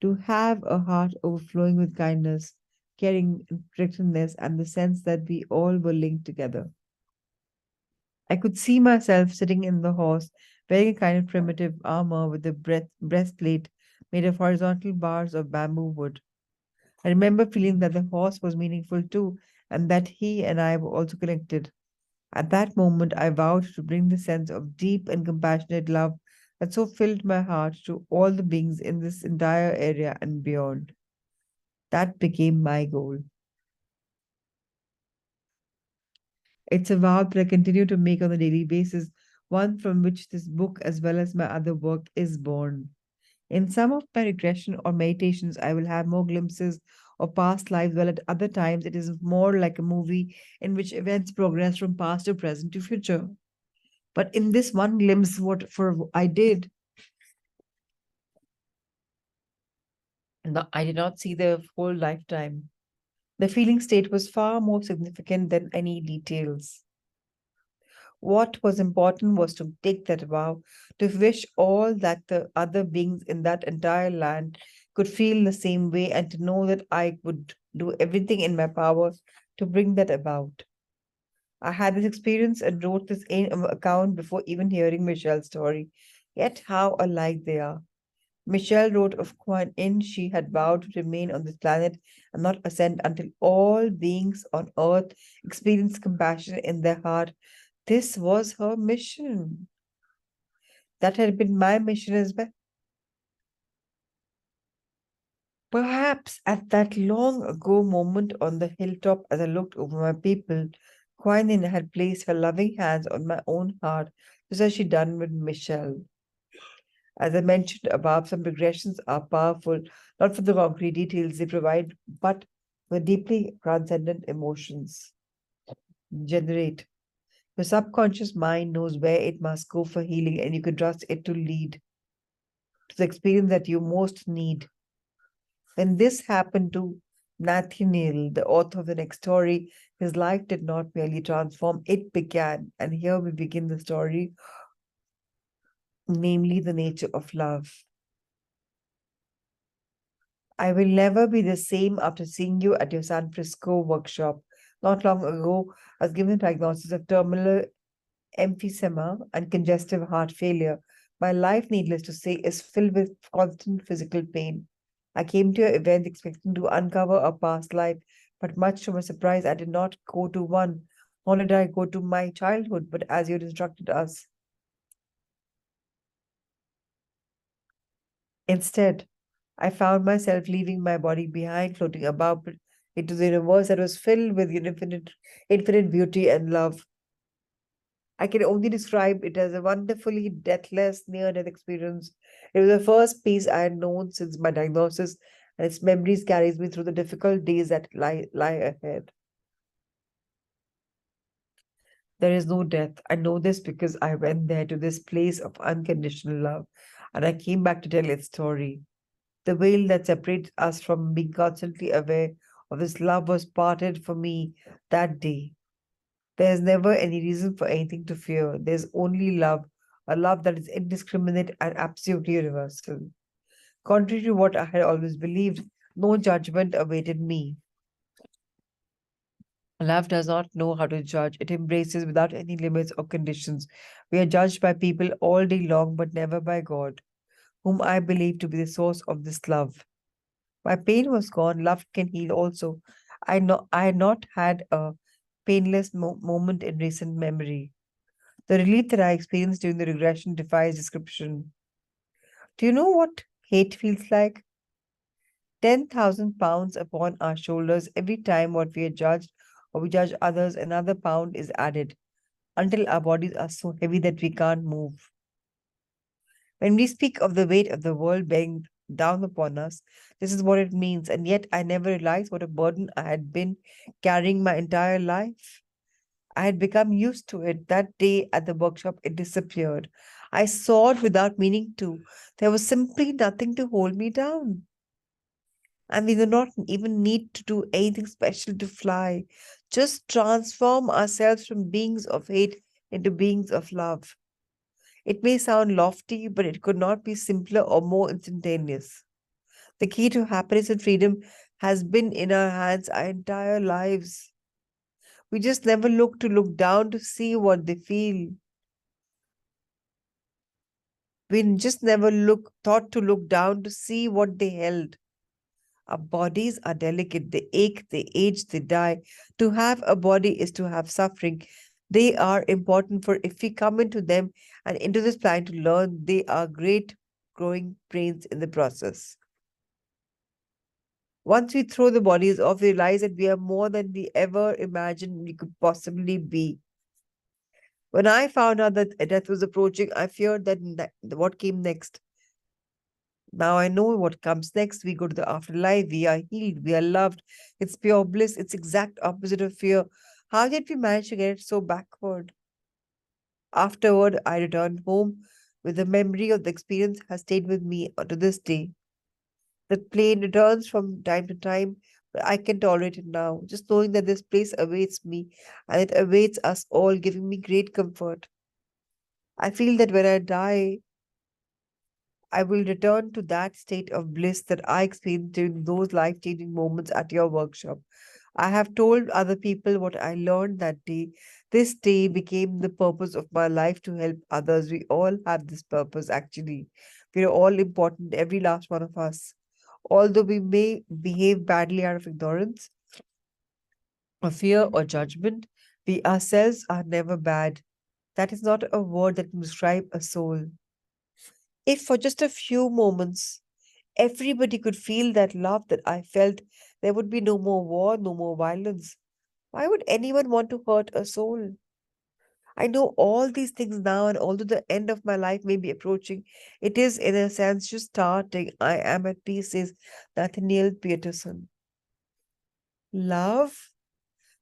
to have a heart overflowing with kindness, caring, and protectiveness, and the sense that we all were linked together. I could see myself sitting in the horse, wearing a kind of primitive armor with a breastplate made of horizontal bars of bamboo wood. I remember feeling that the horse was meaningful too, and that he and I were also connected. At that moment, I vowed to bring the sense of deep and compassionate love that so filled my heart to all the beings in this entire area and beyond. That became my goal. It's a vow that I continue to make on a daily basis, one from which this book, as well as my other work, is born. In some of my regression or meditations, I will have more glimpses of past lives, while at other times it is more like a movie in which events progress from past to present to future. But in this one glimpse, what for I did, I did not see the whole lifetime. The feeling state was far more significant than any details. What was important was to take that vow, to wish all that the other beings in that entire land could feel the same way, and to know that I would do everything in my power to bring that about. I had this experience and wrote this account before even hearing Michelle's story. Yet how alike they are. Michelle wrote of Kuan Yin she had vowed to remain on this planet and not ascend until all beings on earth experience compassion in their heart. This was her mission. That had been my mission as well. Perhaps at that long ago moment on the hilltop as I looked over my people, Kuan Yin had placed her loving hands on my own heart, just as she done with Michelle. As I mentioned above, some regressions are powerful, not for the concrete details they provide, but for deeply transcendent emotions generate. Your subconscious mind knows where it must go for healing, and you can trust it to lead to the experience that you most need. When this happened to Nathaniel, the author of the next story, his life did not merely transform, it began. And here we begin the story, namely the nature of love. I will never be the same after seeing you at your San Francisco workshop. Not long ago, I was given a diagnosis of terminal emphysema and congestive heart failure. My life, needless to say, is filled with constant physical pain. I came to your event expecting to uncover a past life, but much to my surprise, I did not go to one. Nor did I go to my childhood, but as you had instructed us. Instead, I found myself leaving my body behind, floating above into the universe that was filled with infinite beauty and love. I can only describe it as a wonderfully deathless near-death experience. It was the first peace I had known since my diagnosis, and its memories carries me through the difficult days that lie ahead. There is no death. I know this because I went there to this place of unconditional love, and I came back to tell its story. The veil that separates us from being constantly aware of His love was parted for me that day. There is never any reason for anything to fear. There's only love, a love that is indiscriminate and absolutely universal. Contrary to what I had always believed, no judgment awaited me. Love does not know how to judge. It embraces without any limits or conditions. We are judged by people all day long, but never by God, whom I believe to be the source of this love. My pain was gone. Love can heal also. I had not had a painless moment in recent memory. The relief that I experienced during the regression defies description. Do you know what hate feels like? 10,000 pounds upon our shoulders every time what we are judged or we judge others, another pound is added until our bodies are so heavy that we can't move. When we speak of the weight of the world bearing down upon us, this is what it means. And yet I never realized what a burden I had been carrying my entire life. I had become used to it. That day at the workshop, it disappeared. I soared without meaning to. There was simply nothing to hold me down. And we do not even need to do anything special to fly. Just transform ourselves from beings of hate into beings of love. It may sound lofty, but it could not be simpler or more instantaneous. The key to happiness and freedom has been in our hands our entire lives. We just never look down to see what they feel. We just never thought to look down to see what they held. Our bodies are delicate, they ache, they age, they die. To have a body is to have suffering. They are important for if we come into them and into this planet to learn, they are great growing brains in the process. Once we throw the bodies off, we realize that we are more than we ever imagined we could possibly be. When I found out that death was approaching, I feared that what came next. Now I know what comes next. We go to the afterlife. We are healed. We are loved. It's pure bliss. It's exact opposite of fear. How did we manage to get it so backward? Afterward, I returned home with the memory of the experience has stayed with me to this day. The pain returns from time to time, but I can tolerate it now, just knowing that this place awaits me and it awaits us all, giving me great comfort. I feel that when I die, I will return to that state of bliss that I experienced during those life changing moments at your workshop. I have told other people what I learned that day. This day became the purpose of my life to help others. We all have this purpose, actually. We are all important, every last one of us. Although we may behave badly out of ignorance, or fear, or judgment, we ourselves are never bad. That is not a word that can describe a soul. If for just a few moments everybody could feel that love that I felt, there would be no more war, no more violence. Why would anyone want to hurt a soul? I know all these things now, and although the end of my life may be approaching, it is in a sense just starting. I am at peace, says Nathaniel Peterson. Love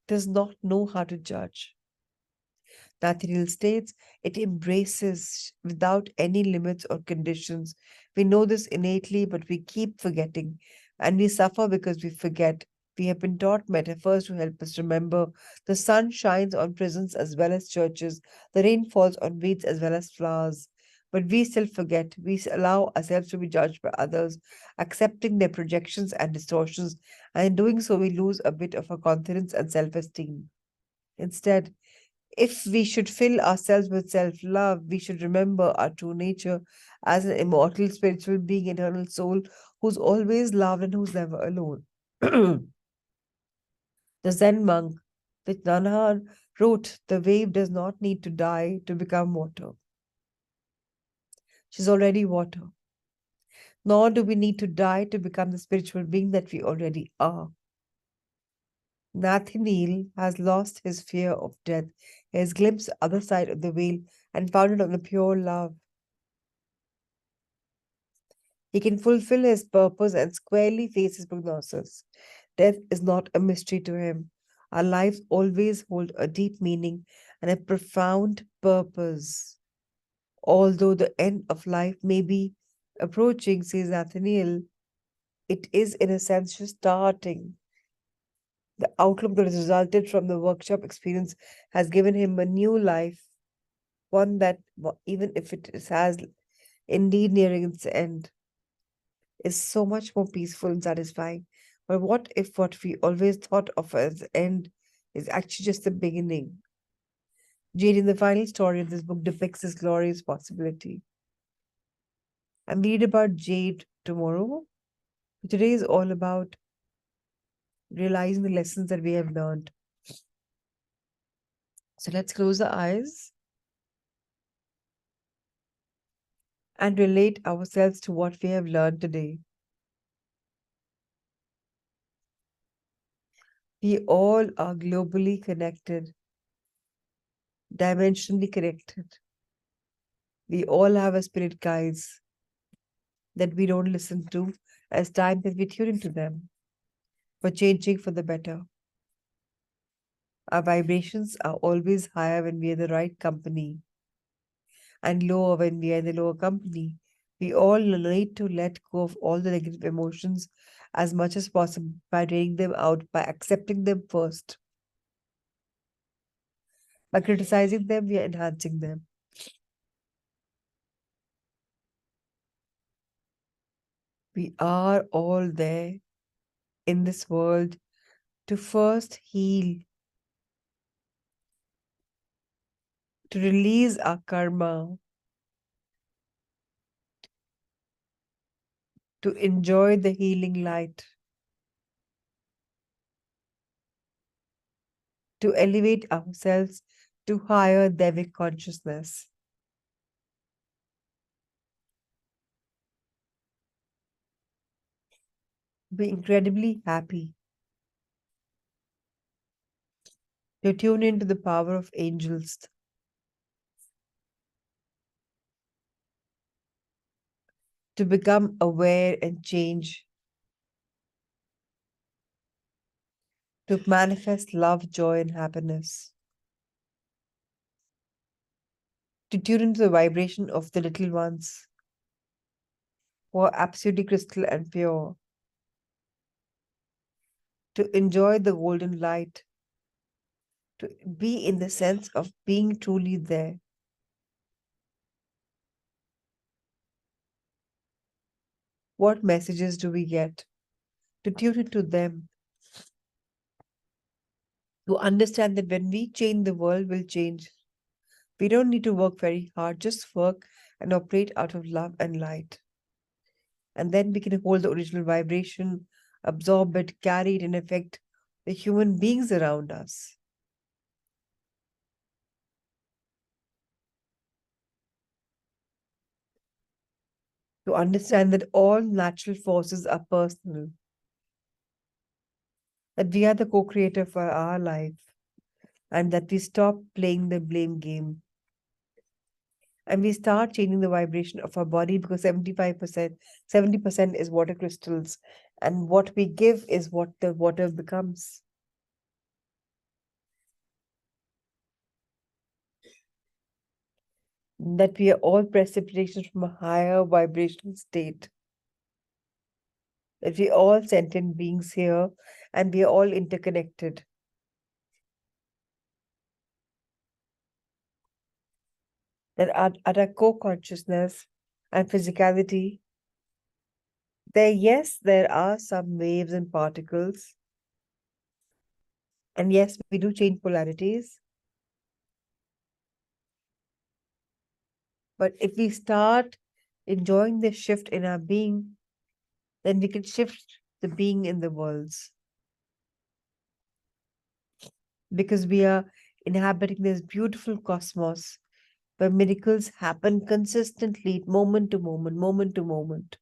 does not know how to judge. Nathaniel states it embraces without any limits or conditions. We know this innately, but we keep forgetting, and we suffer because we forget. We have been taught metaphors to help us remember. The sun shines on prisons as well as churches, the rain falls on weeds as well as flowers. But we still forget. Allow ourselves to be judged by others, accepting their projections and distortions, and in doing so, we lose a bit of our confidence and self esteem. Instead, if we should fill ourselves with self love, we should remember our true nature as an immortal spiritual being, eternal soul who's always loved and who's never alone. The Zen monk, Thich wrote, "The wave does not need to die to become water. She's already water. Nor do we need to die to become the spiritual being that we already are." Nathaniel has lost his fear of death. He has glimpsed the other side of the veil and found it on the pure love. He can fulfill his purpose and squarely face his prognosis. Death is not a mystery to him. Our lives always hold a deep meaning and a profound purpose. Although the end of life may be approaching, says Nathaniel, it is in a sense just starting. The outlook that has resulted from the workshop experience has given him a new life, one that, even if has indeed nearing its end, is so much more peaceful and satisfying. But what if what we always thought of as the end is actually just the beginning? Jade, in the final story of this book, depicts this glorious possibility. And we read about Jade tomorrow. Today is all about realizing the lessons that we have learned. So let's close our eyes and relate ourselves to what we have learned today. We all are globally connected, dimensionally connected. We all have a spirit guides that we don't listen to as time that we tune into them for changing for the better. Our vibrations are always higher when we are the right company and lower when we are in the lower company. We all need to let go of all the negative emotions as much as possible by draining them out, by accepting them first. By criticizing them, we are enhancing them. We are all there in this world to first heal, to release our karma, to enjoy the healing light, to elevate ourselves to higher Devic consciousness. Be incredibly happy to tune into the power of angels, to become aware and change, to manifest love, joy, and happiness, to tune into the vibration of the little ones who are absolutely crystal and pure, to enjoy the golden light, to be in the sense of being truly there. What messages do we get? To tune into them, to understand that when we change, the world will change. We don't need to work very hard, just work and operate out of love and light. And then we can hold the original vibration, absorb it, carry it, and affect the human beings around us. To understand that all natural forces are personal, that we are the co creator for our life, and that we stop playing the blame game. And we start changing the vibration of our body because 75%, 70% is water crystals, and what we give is what the water becomes. That we are all precipitations from a higher vibrational state. that we all sentient beings here and we are all interconnected. That at our core consciousness and physicality, yes, there are some waves and particles. And yes, we do change polarities. But if we start enjoying the shift in our being, then we can shift the being in the worlds. Because we are inhabiting this beautiful cosmos where miracles happen consistently, moment to moment, moment to moment.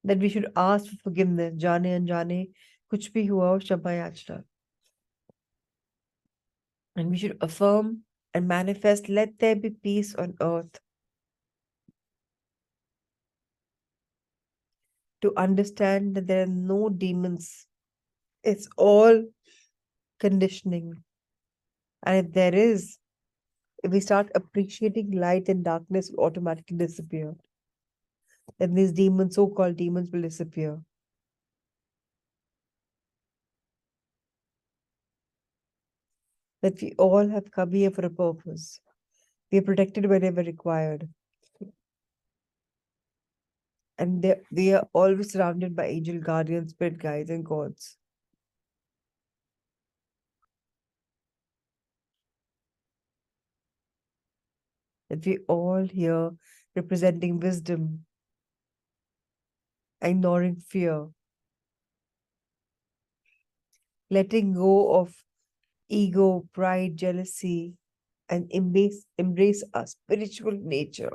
That we should ask for forgiveness. जाने अनजाने कुछ भी हुआ हो क्षमा याचना. And we should affirm and manifest, let there be peace on earth. To understand that there are no demons. It's all conditioning. And if there is, if we start appreciating light and darkness will automatically disappear. Then these demons, so-called demons, will disappear. That we all have come here for a purpose. We are protected whenever required. And we are always surrounded by angel guardians, spirit guides, and gods. That we all here representing wisdom, ignoring fear, letting go of ego, pride, jealousy, and embrace our spiritual nature.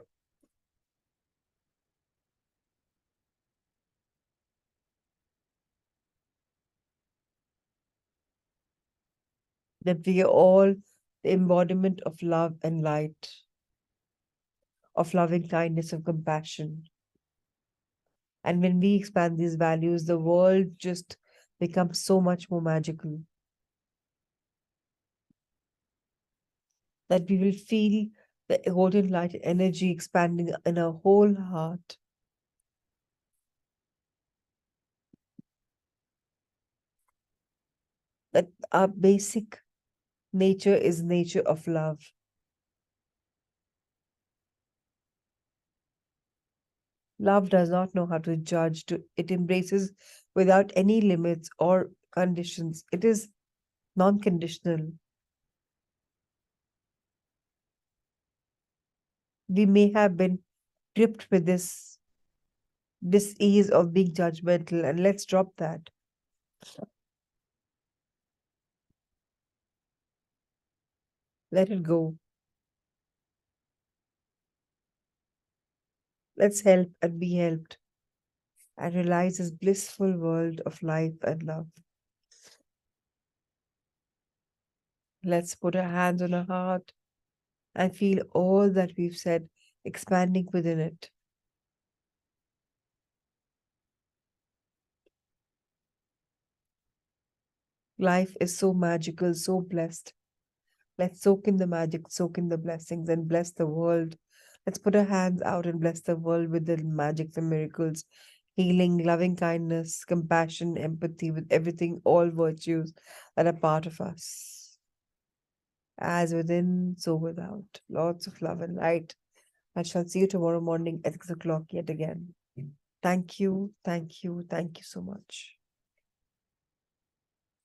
That we are all the embodiment of love and light, of loving kindness, of compassion. And when we expand these values, the world just becomes so much more magical. That we will feel the golden light energy expanding in our whole heart. That our basic nature is nature of love. Love does not know how to judge. It embraces without any limits or conditions. It is non-conditional. We may have been gripped with this dis-ease of being judgmental, and let's drop that. Let it go. Let's help and be helped and realize this blissful world of life and love. Let's put our hands on our heart and feel all that we've said expanding within it. Life is so magical, so blessed. Let's soak in the magic, soak in the blessings, and bless the world. Let's put our hands out and bless the world with the magics and miracles, healing, loving kindness, compassion, empathy, with everything, all virtues that are part of us. As within, so without. Lots of love and light. I shall see you tomorrow morning at 6 o'clock yet again. Thank you, thank you, thank you so much.